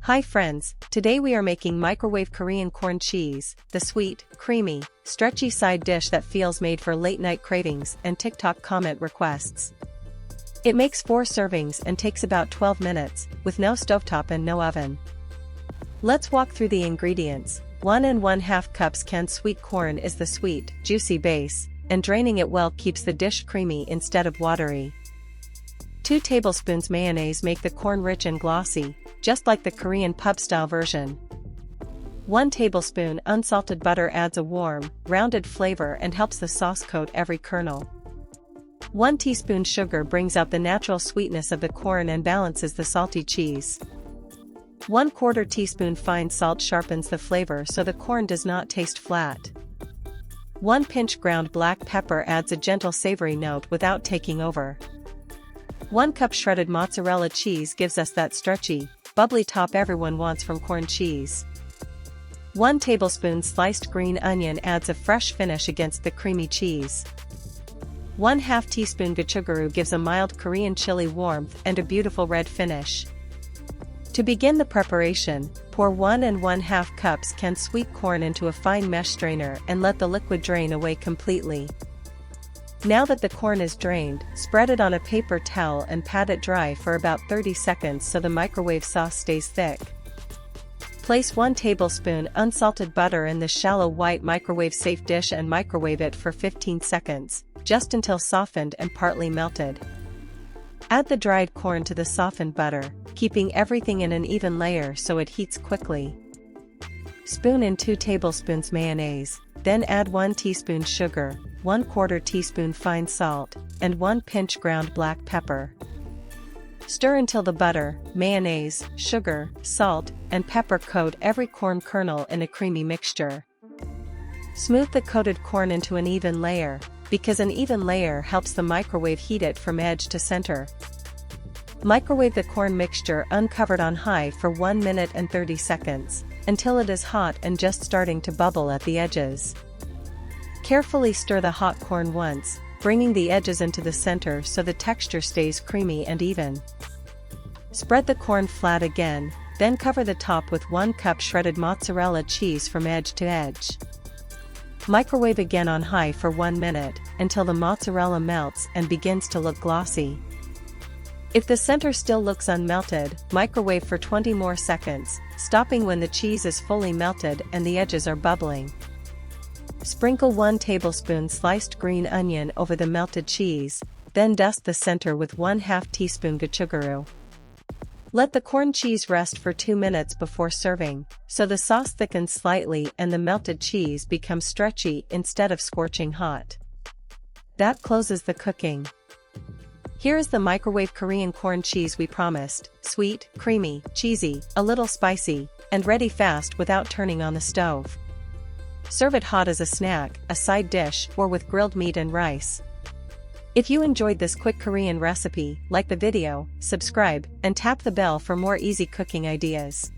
Hi friends, today we are making microwave Korean corn cheese, the sweet, creamy, stretchy side dish that feels made for late night cravings and TikTok comment requests. It makes 4 servings and takes about 12 minutes, with no stovetop and no oven. Let's walk through the ingredients. 1 1/2 cups canned sweet corn is the sweet, juicy base, and draining it well keeps the dish creamy instead of watery. 2 tablespoons mayonnaise make the corn rich and glossy, just like the Korean pub-style version. 1 tablespoon unsalted butter adds a warm, rounded flavor and helps the sauce coat every kernel. 1 teaspoon sugar brings out the natural sweetness of the corn and balances the salty cheese. 1/4 teaspoon fine salt sharpens the flavor so the corn does not taste flat. 1 pinch ground black pepper adds a gentle savory note without taking over. 1 cup shredded mozzarella cheese gives us that stretchy, bubbly top everyone wants from corn cheese. 1 tablespoon sliced green onion adds a fresh finish against the creamy cheese. 1/2 teaspoon gochugaru gives a mild Korean chili warmth and a beautiful red finish. To begin the preparation, pour 1 1/2 cups canned sweet corn into a fine mesh strainer and let the liquid drain away completely. Now that the corn is drained, spread it on a paper towel and pat it dry for about 30 seconds so the microwave sauce stays thick. Place 1 tablespoon unsalted butter in the shallow white microwave-safe dish and microwave it for 15 seconds, just until softened and partly melted. Add the dried corn to the softened butter, keeping everything in an even layer so it heats quickly. Spoon in 2 tablespoons mayonnaise, then add 1 teaspoon sugar, 1/4 teaspoon fine salt, and 1 pinch ground black pepper. Stir until the butter, mayonnaise, sugar, salt, and pepper coat every corn kernel in a creamy mixture. Smooth the coated corn into an even layer, because an even layer helps the microwave heat it from edge to center. Microwave the corn mixture uncovered on high for 1 minute and 30 seconds, until it is hot and just starting to bubble at the edges. Carefully stir the hot corn once, bringing the edges into the center so the texture stays creamy and even. Spread the corn flat again, then cover the top with 1 cup shredded mozzarella cheese from edge to edge. Microwave again on high for 1 minute, until the mozzarella melts and begins to look glossy. If the center still looks unmelted, microwave for 20 more seconds, stopping when the cheese is fully melted and the edges are bubbling. Sprinkle 1 tablespoon sliced green onion over the melted cheese, then dust the center with 1/2 teaspoon gochugaru. Let the corn cheese rest for 2 minutes before serving, so the sauce thickens slightly and the melted cheese becomes stretchy instead of scorching hot. That closes the cooking. Here is the microwave Korean corn cheese we promised: sweet, creamy, cheesy, a little spicy, and ready fast without turning on the stove. Serve it hot as a snack, a side dish, or with grilled meat and rice. If you enjoyed this quick Korean recipe, like the video, subscribe, and tap the bell for more easy cooking ideas.